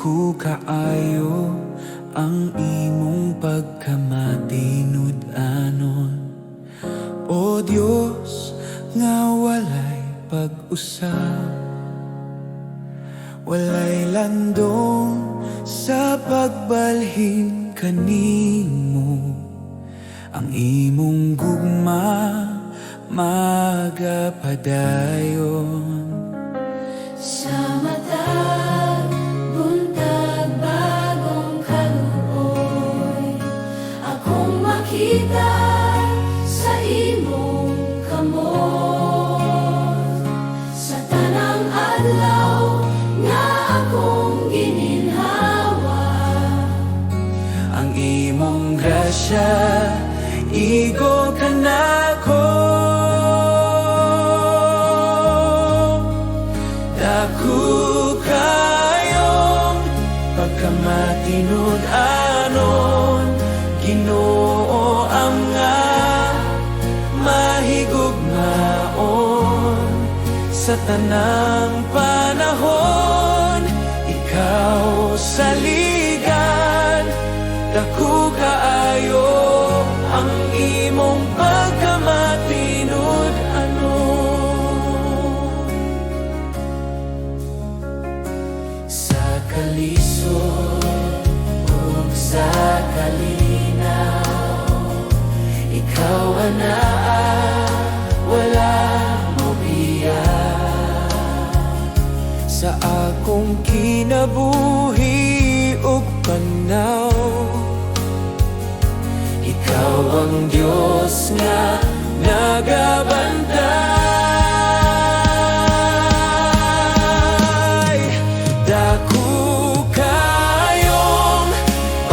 dako kaayo ang imong pagkamatinud-anon. O Dios nga walay pag-usab, walay landong sa pagbalhin kanimo. Ang imong gugma magapadayon. Sa matag buntag bagong kaluoy, akong makita sa imong kamot. Sa tanang adlaw nga akong gininhawa, Ang imong grasya igo kanako. Dako kayong pagkamatinud-anon, Ginoo ang nga mahigugmaon. Sa tanang panahon, ikaw saligan. Dako kaayo ang imong pagkamatinud-anon. Sa kalisod ug sa kalinaw, ikaw anaa, wala mo biya. Sa akong kinabuhi ug panaw, ikaw ang Diyos nga nagabantay. Dako kayong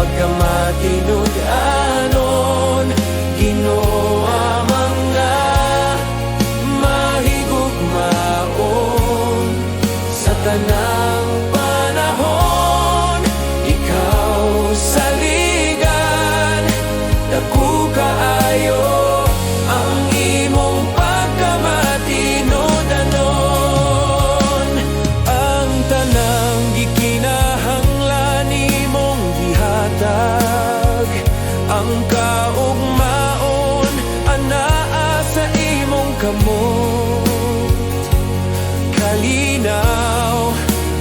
pagkamatinud-anon, Ginoo ang nga mahigugmaon. Sa tanang panahon, ikaw saligan. Dako kaayo ang imong pagkamatinud-anon. Ang tanang gikinahanglan imong gihatag, ang kaugmaon anaa sa imong kamot. Kalinaw,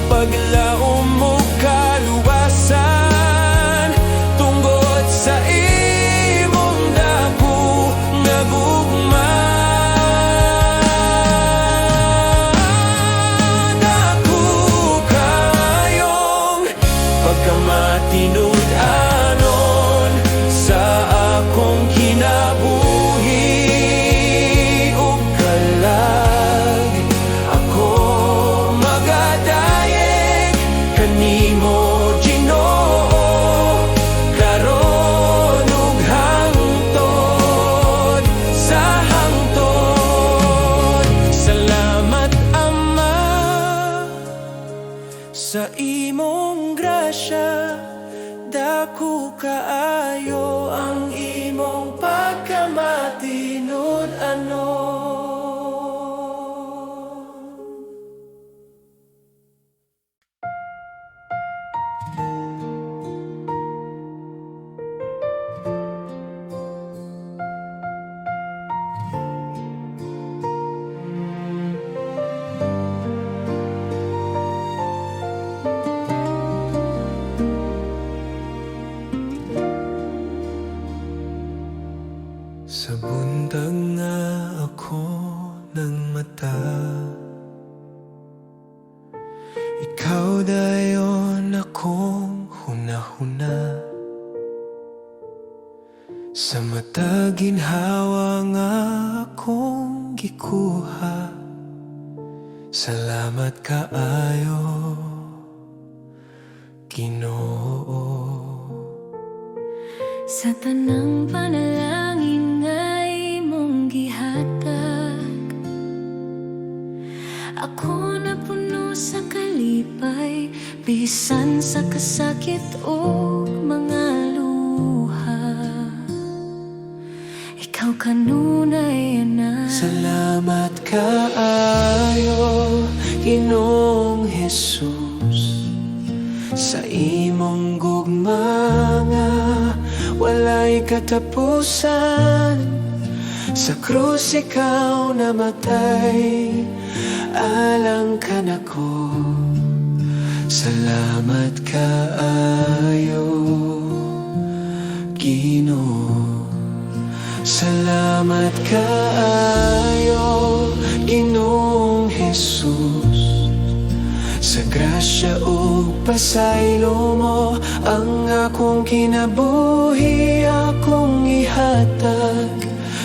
paglaom mo kaluwasan, tungod sa imong dako nga gugma. Dako kayong pagkamatinud-anon sa akong kinabuhi ug kalag. Ako magadayeg kanimo, Ginoo, karon ug hangtod sa hangtod. Salamat Ama sa imong grasya. Dako kaayo ang imong pagkamatinud-anon. Sa buntag nga ako ng mata, ikaw dayon akong hunahuna. Sa mata ginhawa nga akong gikuha. Salamat kaayo, Ginoo. sa tanang panalangin nga imong gihatag, ako napuno sa kalipay, bisan sa kasakit o mga luha. Ikaw kanunay na. Salamat kaayo, Ginoong Jesus, sa imong gugma nga walay katapusan. Sa krus ikaw namatay, alang ka nako. Salamat kaayo, Ginoo. Salamat kaayo, Ginoong Jesus. Sa grasya ug pasaylo mo, ang akong kinabuhi akong ihatag.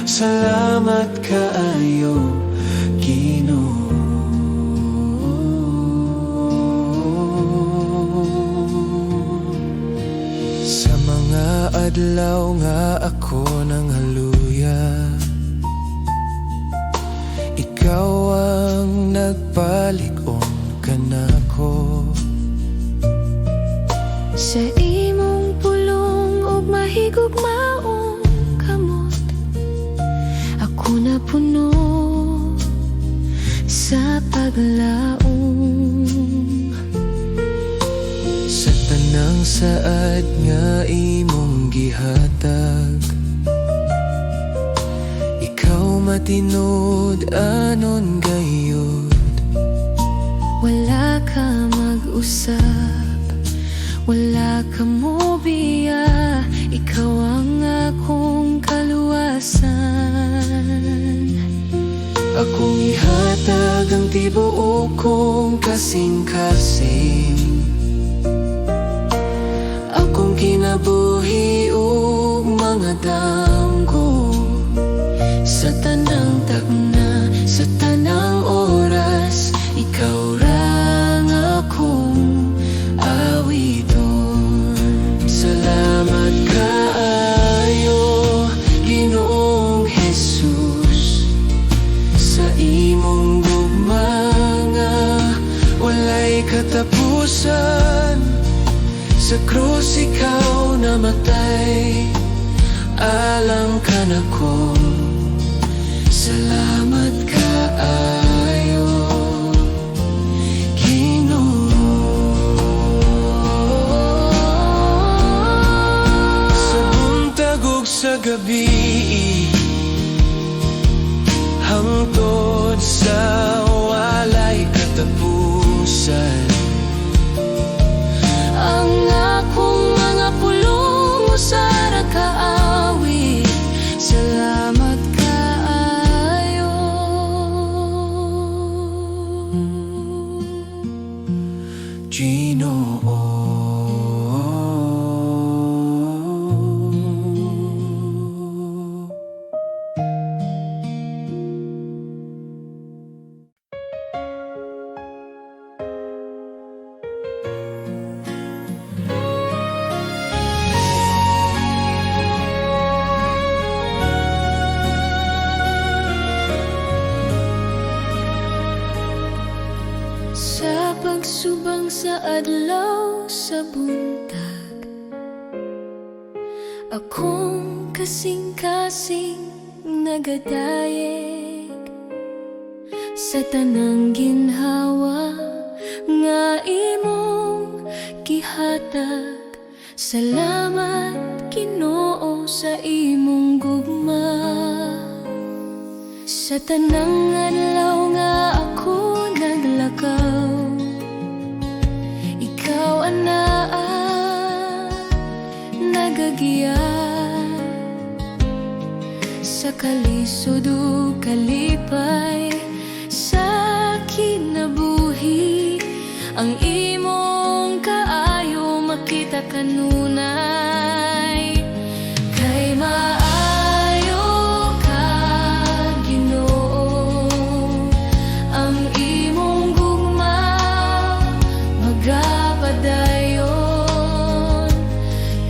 Salamat kaayo, Ginoo. Sa mga adlaw nga ako nang haluya, ikaw ang nagpalig-on kanako. Sa imong pulong ug mahigugmaong kamot, ako na puno sa paglaom. Sa tanang saad nga imong gihatag, ikaw matinud anon gayud. Wala ka mag-usap, wala ka mobiya, ikaw ang akong kaluwasan. Akong ihatag ang tibuok kong kasing-kasing, akong kinabuhi ug mga damgo. Sa tanang tagna, sa tanang oras, ikaw ra nga akong awiton. Salamat kaayo, Ginoong Jesus. Sa imong gugma nga walay katapusan. Sa krus ikaw namatay, alang ka nako. Salamat kaayo, Ginoo. Sa buntag ug sa gabi, hangtod sa walay katapusan, Ang akong mga pulong usara kaawit. Salamat kaayo, Ginoo. Sa pagsubang sa adlaw sa buntag, akong kasing-kasing nagadayeg. Sa tanang ginhawa nga imong gihatag, salamat Ginoo sa imong gugma. Sa tanang adlaw nga ako naglakaw, ikaw anaa nagagiya. Sa kalisod ug kalipay sa kinabuhi, ang imong kaayo makita kanunay. Kay maayo ka, Ginoo, ang imong gugma magapadayon.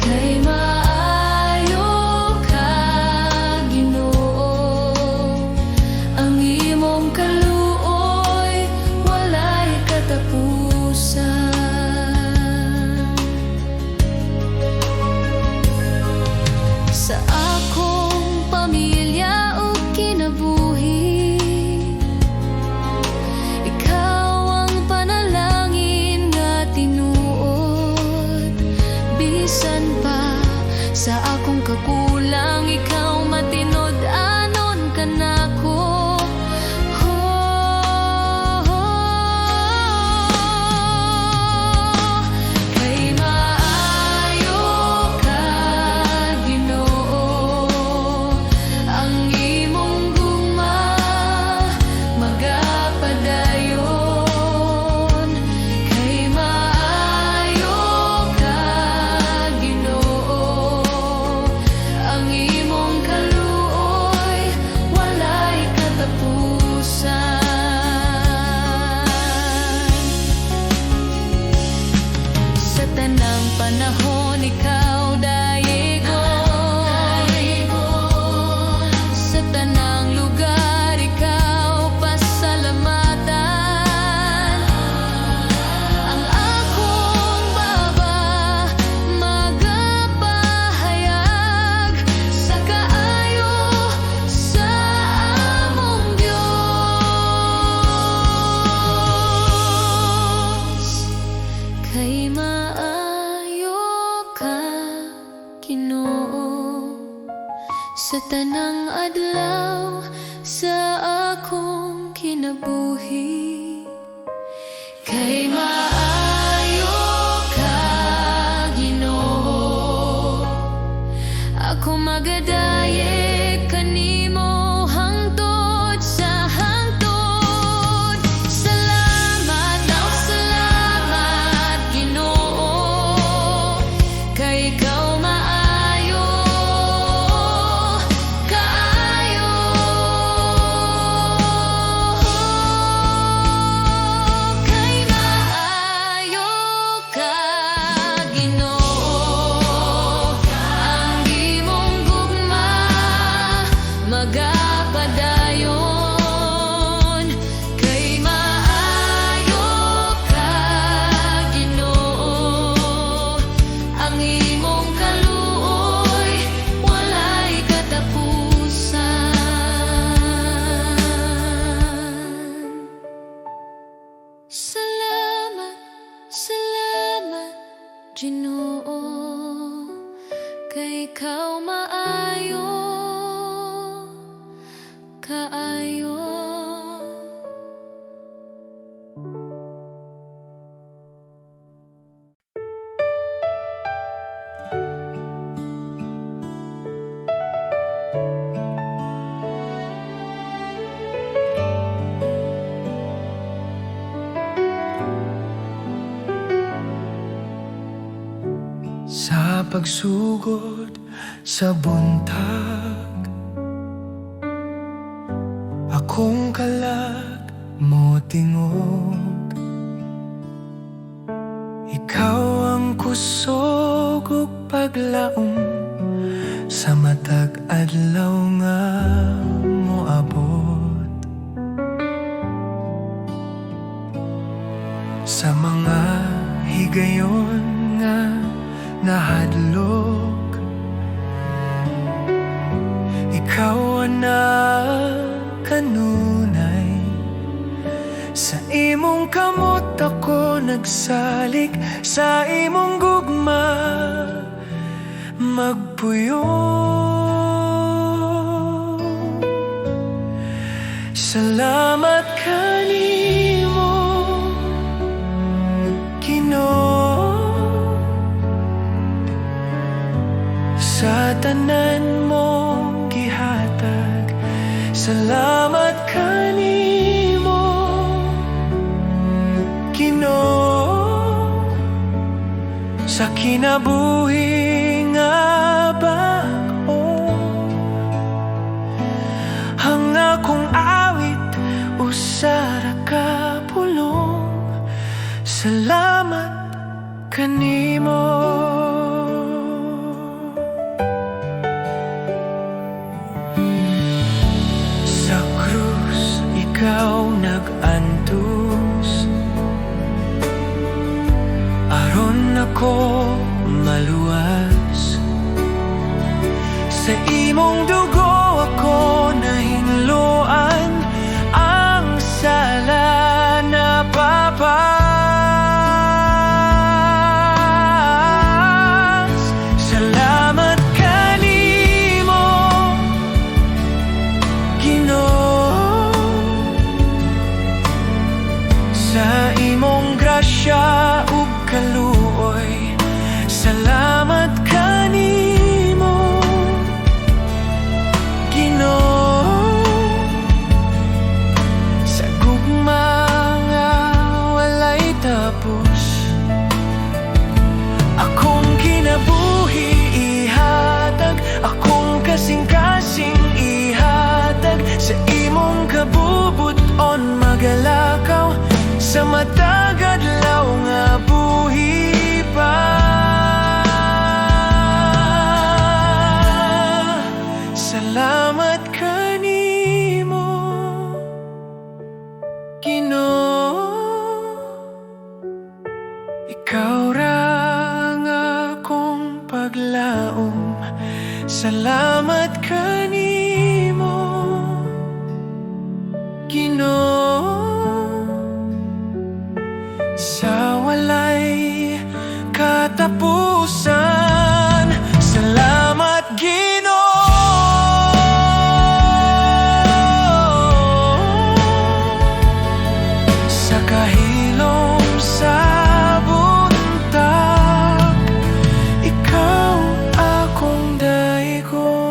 Kay maayo ka, Ginoo, ang imong kaluoy walay katapusan. bisan pa sa akong kakulang, ikaw matinud-anon ka nako. Kay maayo ka, Ginoo, ang imong gugma magapadayon. Kay maayo ka, Ginoo, ang imong kaluoy walay katapusan. Sa tanang panahon ikaw dayegon, sa tanang lugar ikaw pasalamatan. Ang akong baba magapahayag sa kaayo sa among Dios. Kay maayo ka, Ginoo, sa tanang adlaw sa akong kinabuhi. Kay maayo ka, Ginoo, ako magadaye kanimo hangtod sa hangtod. Salamat, salamat, Ginoo, kay ikaw maayo kaayo. Kay maayo ka, Ginoo, ang imong gugma magapadayon. Kay maayo ka, Ginoo, ang imong kaluoy walay katapusan. Salamat, salamat, Ginoo, kay ikaw maayo kaayo. Sa pagsugod sa buntag, akong kalag mo tingog. Ikaw ang kusog ug paglaom sa matag adlaw nga moabot. Sa mga higayon nga nahadlok, ikaw na kanunay. Sa imong kamot ako nagsalig, sa imong gugma magpuyo. Salamat kanimo, Ginoo, sa tanan mong gihatag. Salamat kanimo, Ginoo, sa kinabuhi nga bag-o. Ang akong awit usara ka pulong. Salamat kanimo. Sa krus ikaw nag-antos, aron ako maluwas. Sa imong dugo ako nahinluan, ang sala na papas. paglaom. Salamat kanimo, Ginoo, sa walay katapusan. Salamat Ginoo, sa kahilom sa buntag, ikaw akong daigon.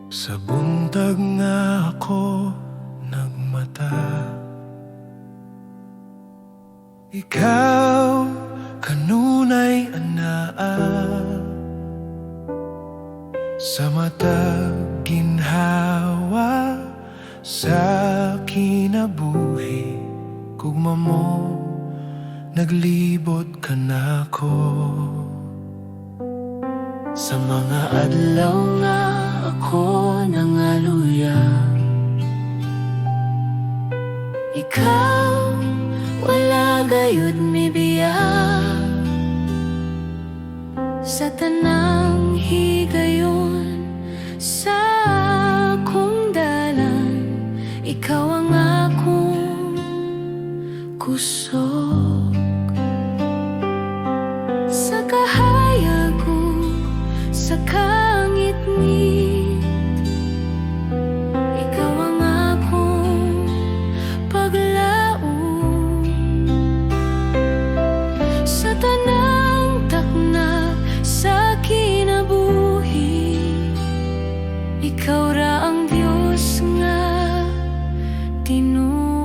Sa buntag nga ako nagmata, ikaw kanunay anaa. Sa mata ginhawa sa kinabuhi, kugma mo naglibot ka nako. Sa mga adlaw nga ako nangaluya, ikaw wala gayud mibiya. Sa tanang higayon sa akong dalan, ikaw ang akong kusog. Sa kahayag ko sa kangit-ngit, ikaw ang akong paglaom. Sa tanang takna sa kinabuhi, ikaw ra ang Diyos nga Tinuo.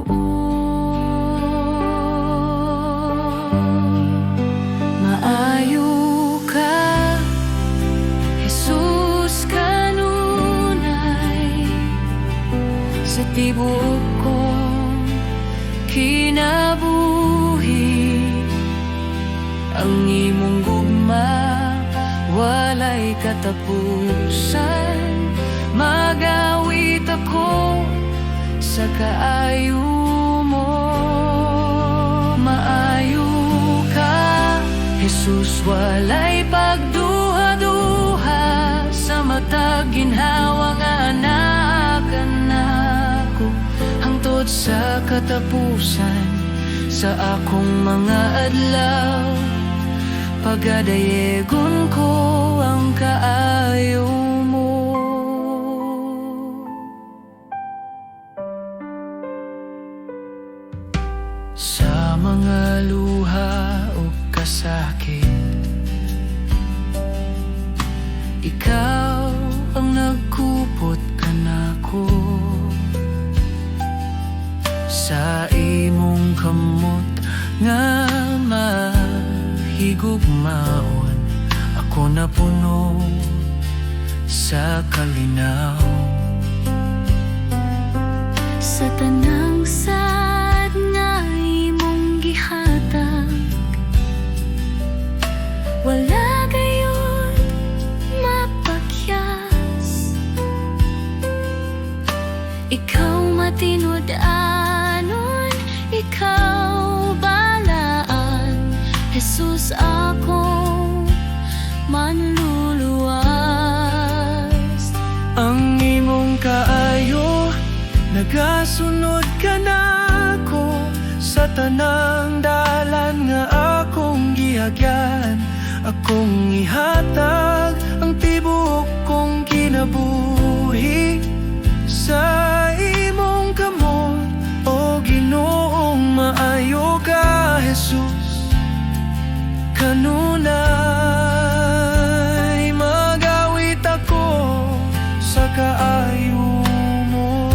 Maayo ka, Jesus kanunay, sa tibuok kong kinabuhi. Ang imong gugma walay katapusan. Magawit ako sa kaayo mo. Maayo ka, Jesus, walay pagduha-duha. Sa matag ginhawa nga anakan ako, hangtod sa katapusan. Sa akong mga adlaw, pagadayegon ko ang kaayo mo. Sa mga luha o kasakit, ikaw ang nagkupot ka nako. Sa imong kamot nga mahigugmaon, ako napuno sa kalinaw. Sa tanang sad nga imong gihatag, wala gayon mapakyas. Ikaw matinud-anon, ikaw balaan, Jesus akong manluluwas. Ang imong kaayo nagasunod ka nako, sa tanang dalan nga akong gihagyan. Akong ihatag ang tibuok kong kinabuhi sa imong kamot. O Ginoong maayo ka, Jesus kanunay. Magawit ako sa kaayo mo.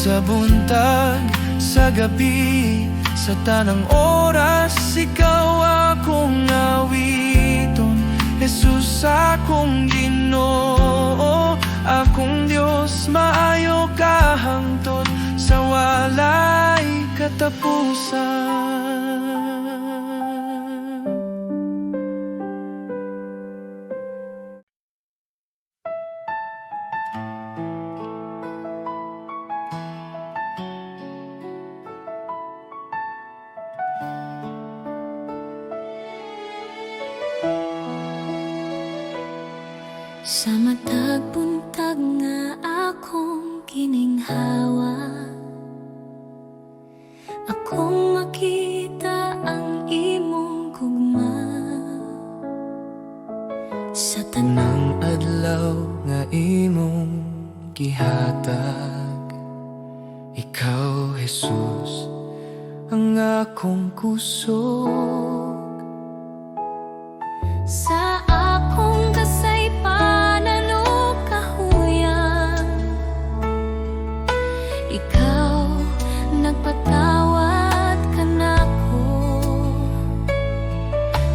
Sa buntag, sa gabi, sa tanang oras, ikaw akong awiton. Jesus, akong Ginoo, akong Diyos, maayo ka hangtod sa walay katapusan. Sa matag buntag nga akong kininghawa, akong makita ang imong gugma. Sa Tanang adlaw nga imong gihatag, ikaw, Jesus, ang akong kusog. sa akong kasaypanan o kahuyang, ikaw nagpatawad ka nako.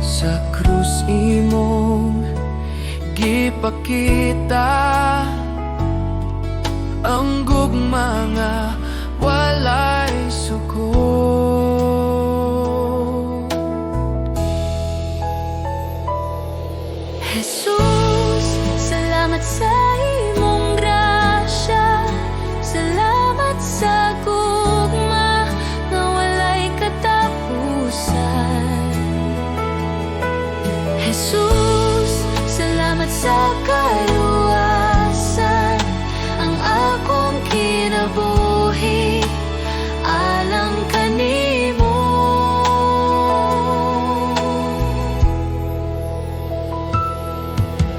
Sa krus imong gipakita ang gugma nga walay suko. Jesus, salamat sa imong grasya, salamat sa gugma nga walay katapusan. Jesus, salamat sa kaluwasan, ang akong kinabuhi alang kanimo.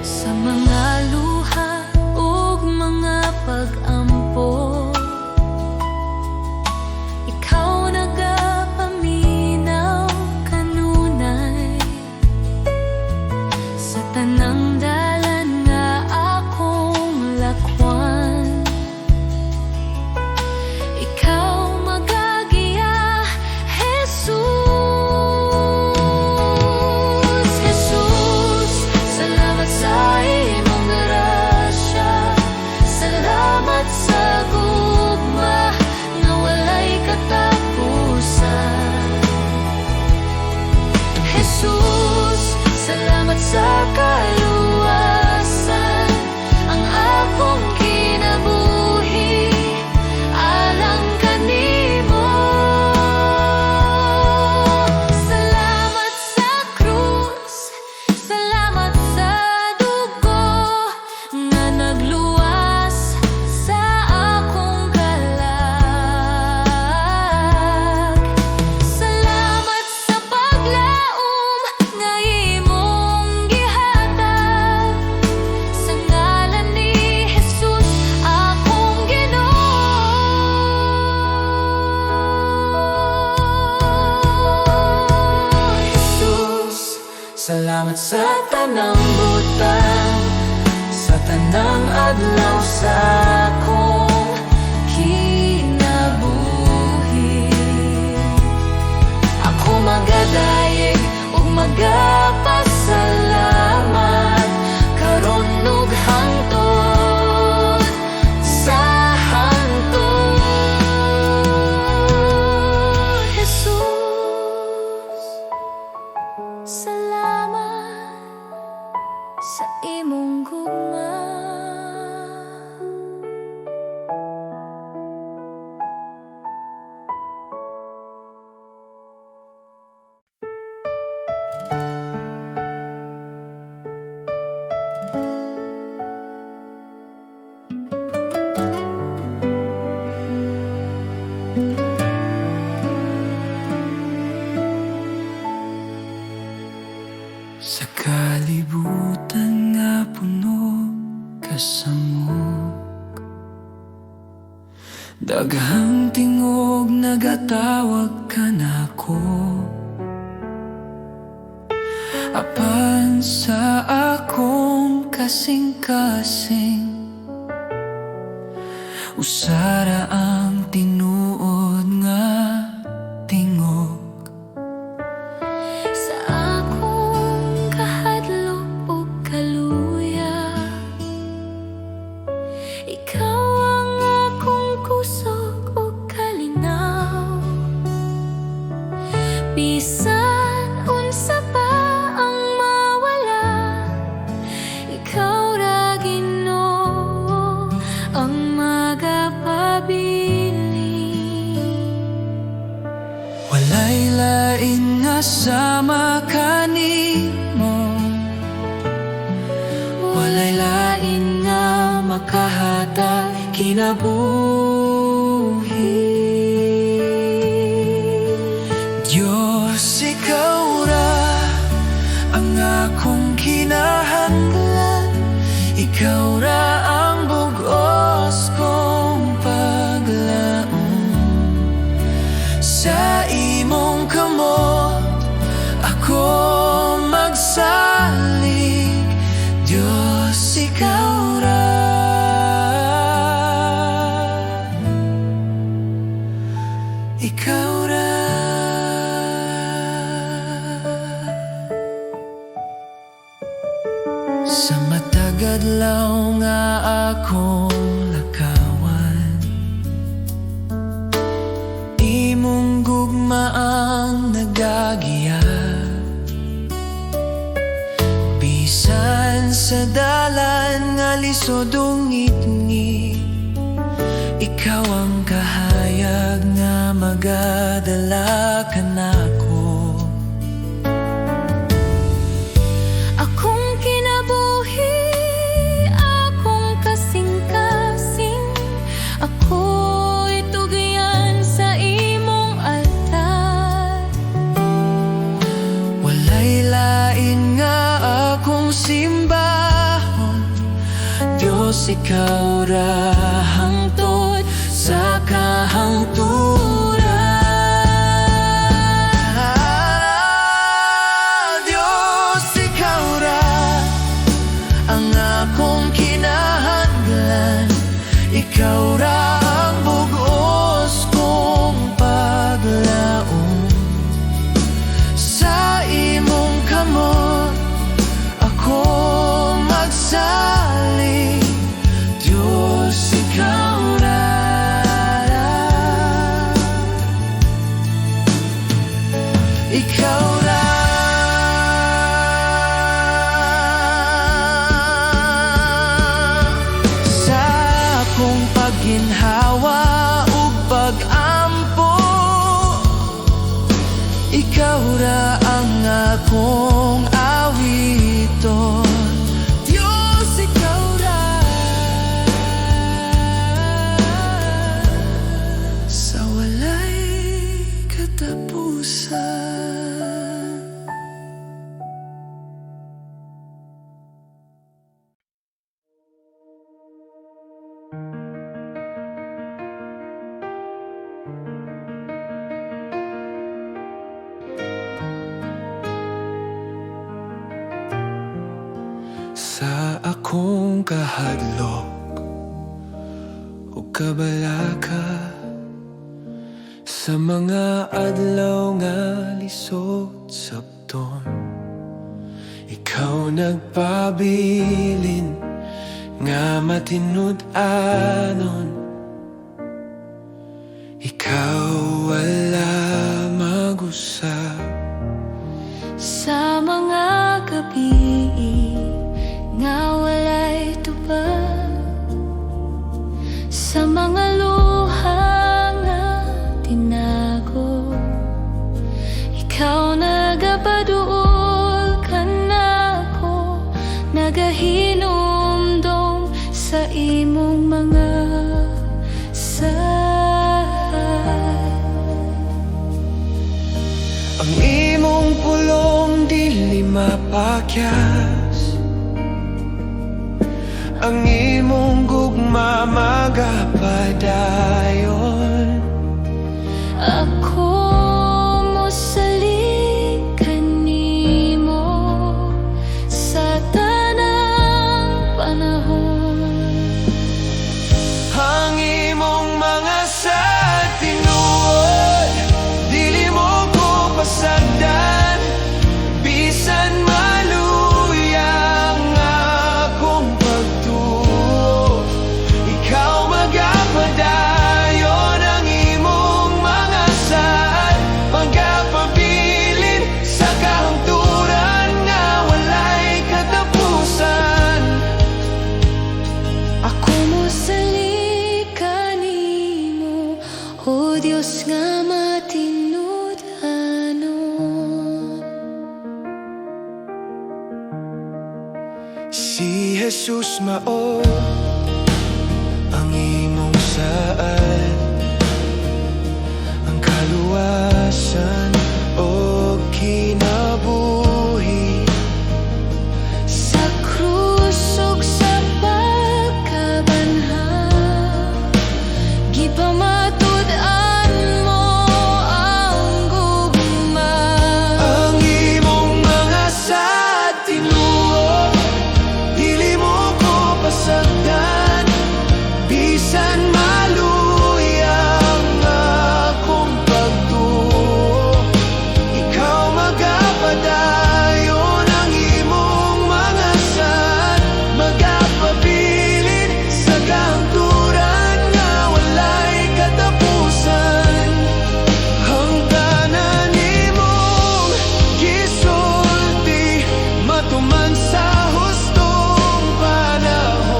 Sa mga luha ug mga pag-ampo, ikaw nagapaminaw kanunay. Sa tanang dalan nga akong lakwan, ikaw magagiya, Jesus. Jesus, salamat sa imong grasya, salamat sa gugma nga walay katapusan. Jesus, salamat sa kaluwasan, ang akong kinabuhi alang kanimo. Salamat sa krus, salamat sa dugo nga nagluwas sa akong kalag. Salamat sa paglaom nga imong gihatag, sa ngalan ni Jesus akong Ginoo. Jesus, salamat sa tanang butang, sa tanang adlaw sa akong kinabuhi. Ako magadayeg ug magapasalamat karon ug hangtod sa hangtod. Jesus, salamat sa imong gugma. Sa kalibutan nga puno kasamok, daghang tingog nagatawag ka nako. Apan sa akong kasing-kasing, usara ang tinuod nga tingog. Sa akong kahadlok o kaluya, ikaw ang akong kusog o kalinaw. Bisan unsa pa ang mawala, ikaw ra Ginoo ang magapabiling. Walay lain nga sama kanimo, walay lain nga makahatag kinabuhi. Diyos, ikaw ra ang akong kinahanglan, ikaw ra ang bugos kong paglaom. Sa imong kamot ako magsalig, Diyos, ikaw ra. Ikaw ra. Sa matagad law nga akong lakawan, imong gugma ang nagagiya. Bisan sa dalan nga lisod ungit-ngit, ikaw ang kahayag nga magadala kanako. Akong kinabuhi, akong kasing-kasing, ako'y tugyan sa imong altar. Walay lain nga akong simbahon, Diyos, ikaw ra hangtod sa kahangturan. Diyos, ikaw ra ang akong kinahanglan, ikaw ra ang bugos kong paglaom. Sa imong kamot ako magsalig, Diyos, ikaw ra. Ikaw ra. Sa akong pagginhawa ug pag-ampo, ikaw ra ang akong awiton. Diyos, ikaw ra. Sa walay katapusan. Sa akong kahadlok o kabalaka, sa mga adlaw nga lisod sabton, ikaw nagpabilin nga matinud-anon. Ikaw wala mag-usap. Sa mga gabi nga walay tubag, sa mga luha nga tinago, ikaw nagapaduol kanako, nagahinumdum sa imong mga saad. Ang imong pulong dili mapakyas, ang imong gugma magapadayon. Ako mosalig kanimo sa tanang panahon. Ang Diyos nga matinud-anon. Si Jesus mao ang imong saad, ang kaluwasan o kinabuhi. Sa krus ug sa pagkabanhaw, gipamatud-an mo ang gugma. Ang imong mga saad tinuod, dili mo ko pasagdan, bisan maluyang akong pagtuo. Ikaw magapadayon ang imong mga saad, magapabilin sa kahangturan nga walay katapusan. Hangganan imong gisulti, matuman sa hustong panahon.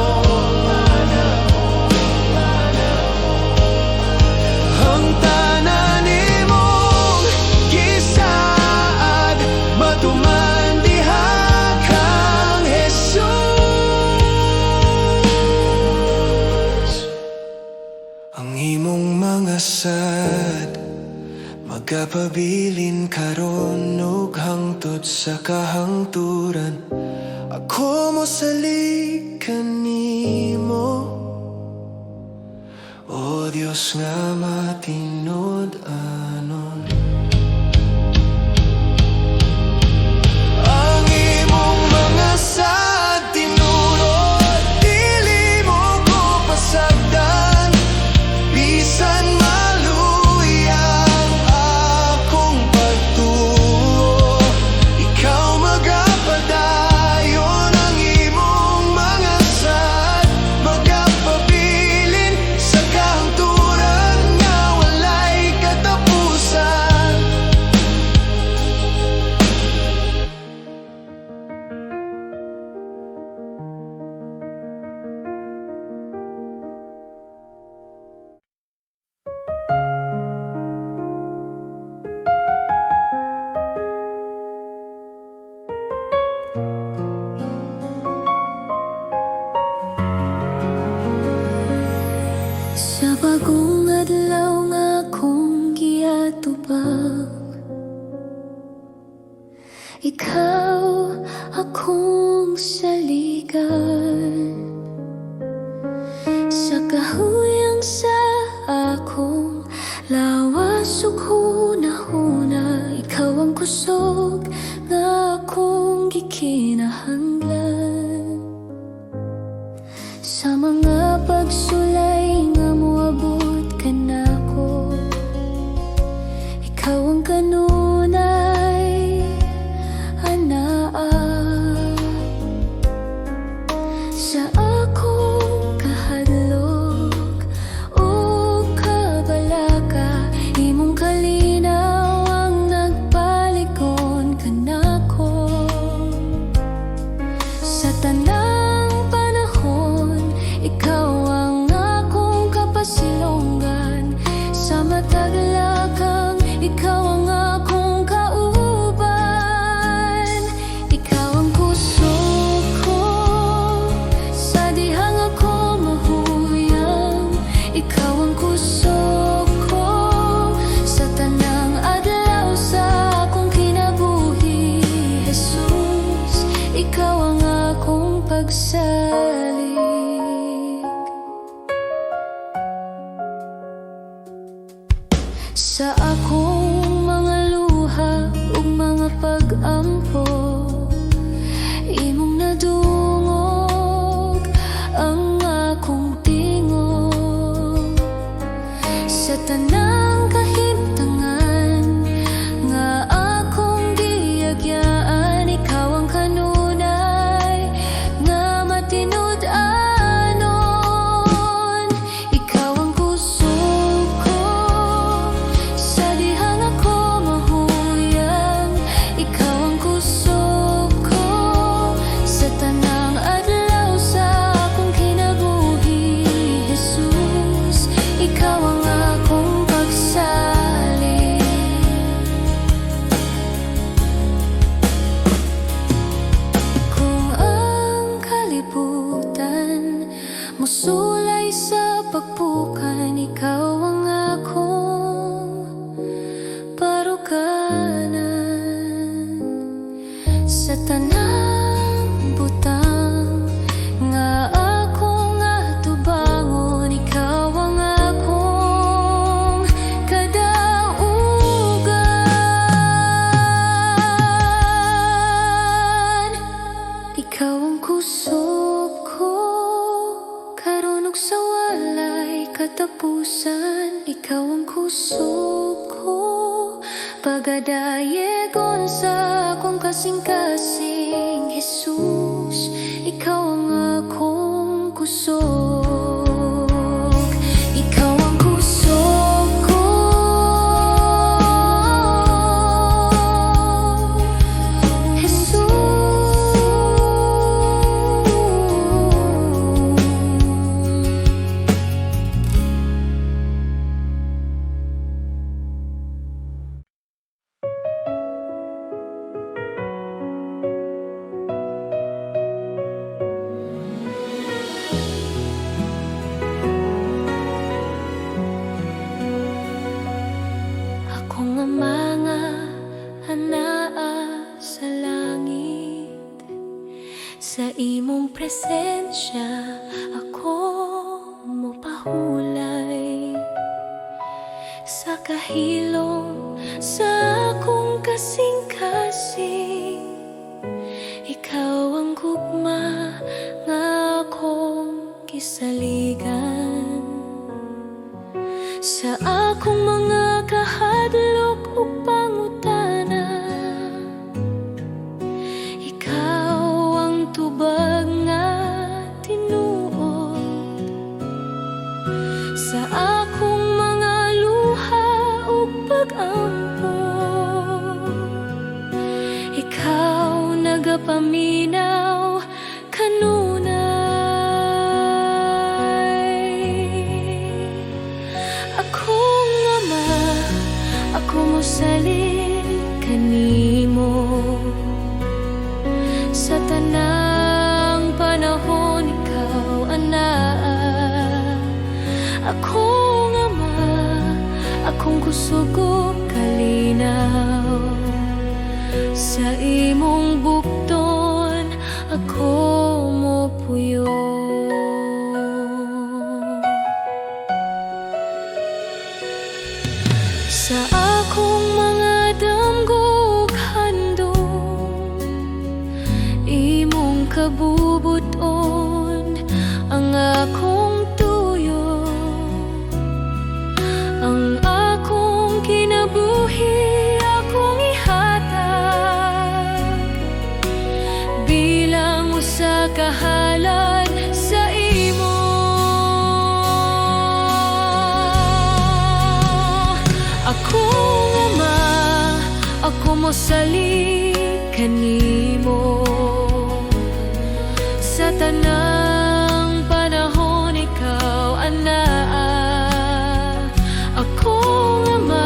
Ang tanan imong gisaad, matuman diha kang Jesus. Ang imong mga sad, magapabilin karon ug hangtod sa kahangturan. Ako mo salikan nimo, o Diyos nga matinud-anon. Ang imong mga sad tinulod, dili mo ko pasagdan, bisan maluyang akong pagtuo. Ikaw magapadayon ang imong mga sad, magapabilin sa kahangturan nga walay katapusan. Sa bagong adlaw nga akong giatubang, ikaw akong saligan. Sa kahuyang sa akong lawas ug hunahuna, ikaw ang kusog nga akong gikinahanglan. Sa mga pagsulay nga moabot ka nako, ikaw ang kanunay anaa. Sa akong kahadlok o kabalaka, imong kalinaw ang nagpalikon kanako. Sa tanang panahon, ikaw ang akong kapasilonggan. Sa matag lakang, ikaw ang akong kauban. Ikaw ang kusog ko sa dihang ako mahuyang. Ikaw ang kusog ko sa tanang adlaw sa akong kinabuhi. Jesus, ikaw ang akong pagsalig. Sa akong mga luha ug mga pag-ampo, imong nadungog ang akong tingog. Sa tanang kahimtangan nga akong giagyaan, ikaw ang kanunay nga matinud-anon. Ikaw ang kusog ko sa dihang ako mahuyang. Ikaw ang kusog ko sa tanang adlaw sa akong kinabuhi. Jesus, ikaw ang akong kulay sa pagpukan, ikaw ang akong paruganan. Sa tanang butang nga akong atubangon, ikaw ang akong kadaugan. Ikaw ang kusog ko, karon ug sa walay katapusan. Ikaw ang kusog ko, pagadayegon sa akong kasing-kasing. Jesus, ikaw ang akong kusog. Ikaw ang kusog ko, Jesus. Ako nga mga anaa sa langit, sa imong presensya ako mopahulay. Sa kahilom sa akong kasing-kasing, ikaw ang gugma nga akong kisaligan. Sa akong mga kahadlok ug pangutana, ikaw ang tubag nga tinuod. Sa akong mga luha ug pag-ampo, ikaw nagapaminaw kanunay. Akong ama, ako mosalin kanimo. Sa tanang panahon ikaw anaa. Akong ama, akong kusog ug kalinaw. Sa imong bukton ako mopuyo. Sa akong mga damgog handom, imong kabubuton ang akong tuyo. Ang akong kinabuhi akong ihatag bilang usa ka halad sa imo. Akong ama, ako mosalig kanimo. Sa tanang panahon ikaw anaa. Akong ama,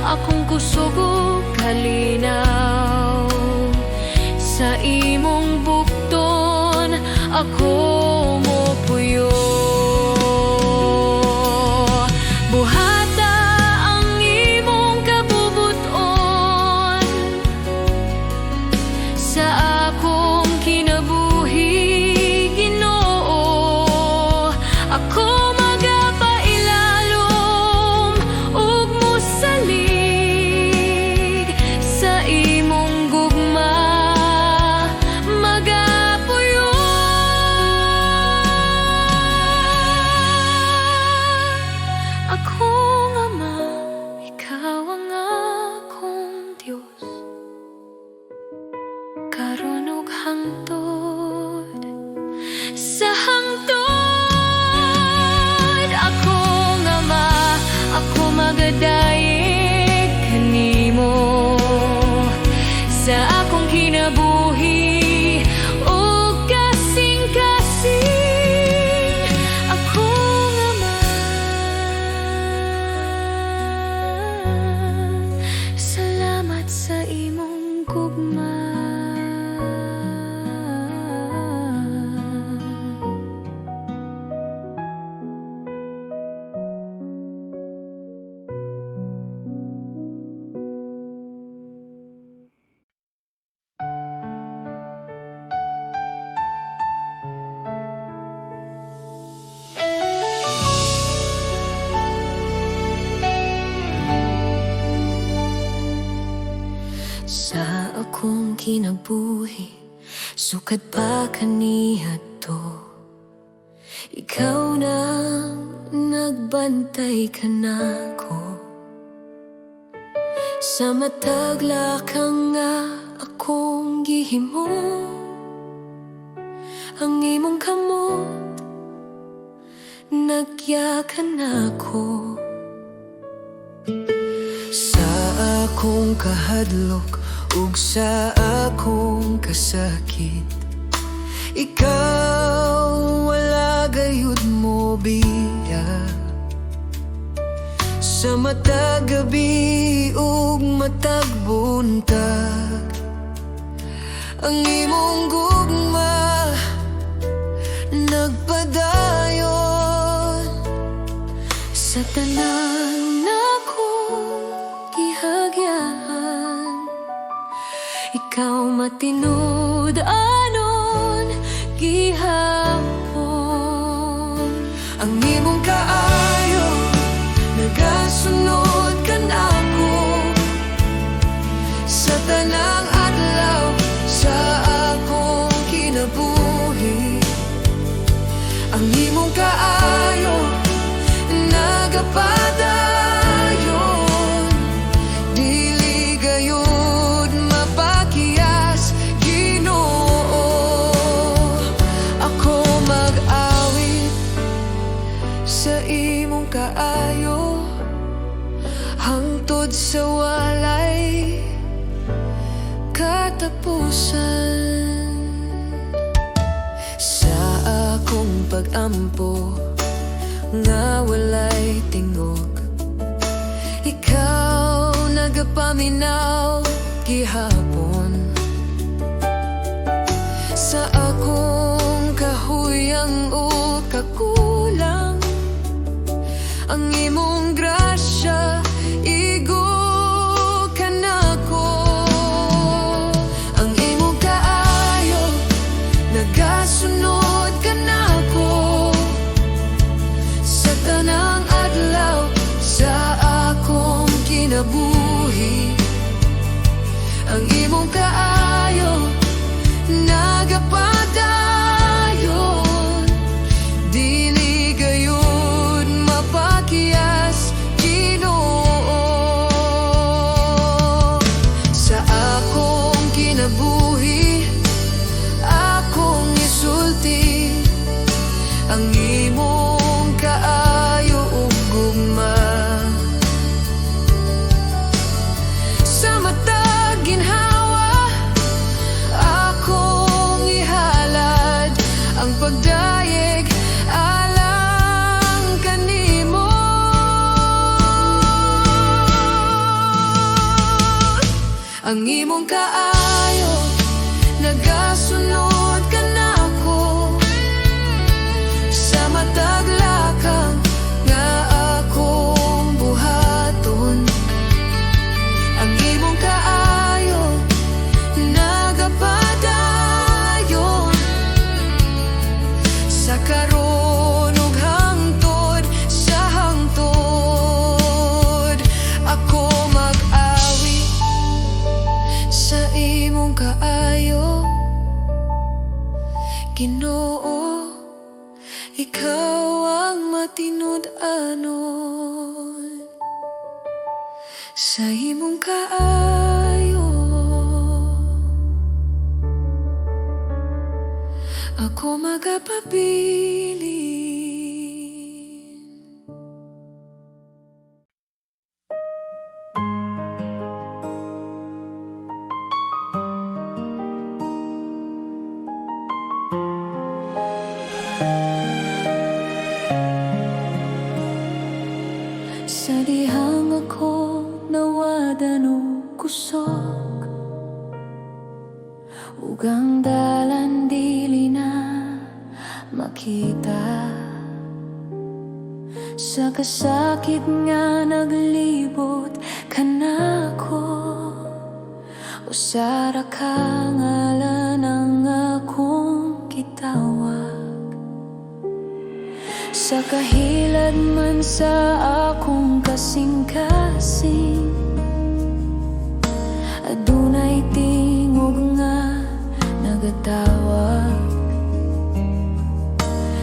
akong kusog ug kalinaw. Sa imong bukton ako mopuyo. Buhata ang imong kabubuton sa akong kinabuhi, Ginoo. Ako magapailalom ug mosalig sa imong gugma, magapuyo. Akong ama, ikaw ang akong Diyos, karon ug hangtod sa hangtod. kinabuhi, sukad pa kaniya to. Ikaw na nagbantay ka nako, sa matagla ka nga akong gihimo. Ang imong kamot nagyakan ako, Sa akong kahadlok ug sa akong kasakit, ikaw wala gayud mo biya. Sa matag gabi ug matag buntag, ang imong gugma nagpadayon. sa tanan akong gihagyahan, ikaw matinud anon gihapon. Ang imong kaayo nagasunod ka nako, sa tanang adlaw sa akong kinabuhi. Ang imong kaayo nagapadayon, dili gayud mapakiyas, Ginoo. Ako mag-awit sa imong kaayo, hangtod sa walay katapusan. Sa akong pag-ampo nga walay tingog, ikaw nagapaminaw gihapon. Sa akong kahuyang o kakulang, ang imong grasya igo ka nako. Ang imong kaayo nagasunod ka nako, sa tanang adlaw sa akong kinabuhi. Ang imong kaayo nagapadayon, dili gayud mapakiyas, Ginoo. Sa akong kinabuhi akong isulti, ang imong kaayo ug gugma. Sa matag ginhawa akong ihalad, ang pagdayeg alang kanimo. Ang imong kaayo nagasunod ka nako, sa matag lakang nga akong buhaton. Ang imong kaayo nagapadayon, sa karon ug hangtod sa hangtod. Ako mag-awit sa imong kaayo, Ginoo. Ikaw ang matinud anon sa imong kaayo, ako magapabilin. Sa dihang ako nawadan o kusog, ug ang dalan dili na makita. Sa kasakit nga naglibot ka nako, usara ka ngalan ang akong gitawag. Sa kahilad man sa akong kasing-kasing, adunay tingog imong nga nagatawag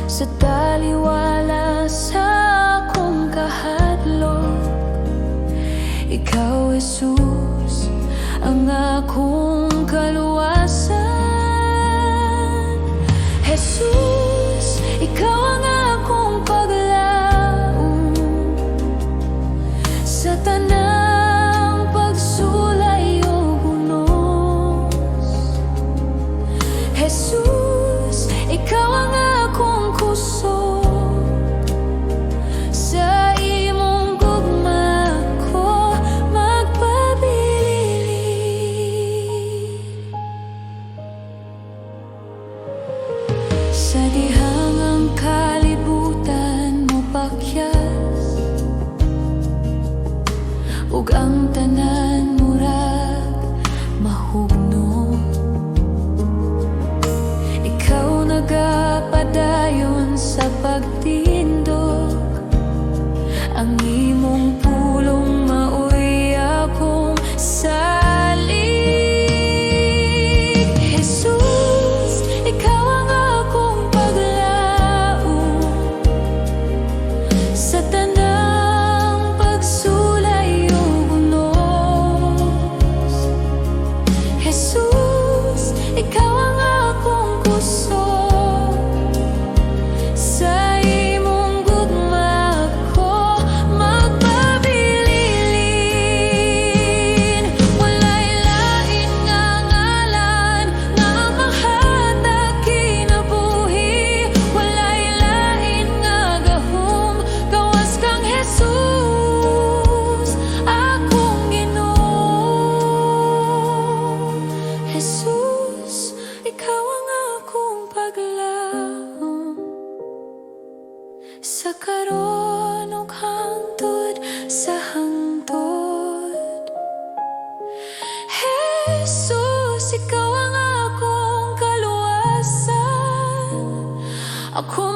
sa taliwala sa akong kahadlok. Ikaw, Jesus, ang akong kaluwasan. Jesus, ikaw ang akong paglaom sa tanang pagsulay o bunos. Jesus, ikaw ang akong kusog sa imong gugma ko magpabilin. Sa dihangang kalibutan mo pakyas, ug ang tanan murag mahugno. Ikaw nagapadayon sa pagtindog, ang imong pulong maoy akong salig. Jesus, ikaw ang akong paglaom sa tanang pagsulay o bunos. Jesus, ikaw ang akong kusog sa imong gugma ko magpabilin. Walay lain nga ngalan nga mahatag kinabuhi, walay lain nga gahom gawas kang Jesus, akong Ginoo. Jesus, ikaw ang akong paglaom sa karon ug hangtod sa hangtod. Jesus, ikaw ang akong kaluwasan. Ako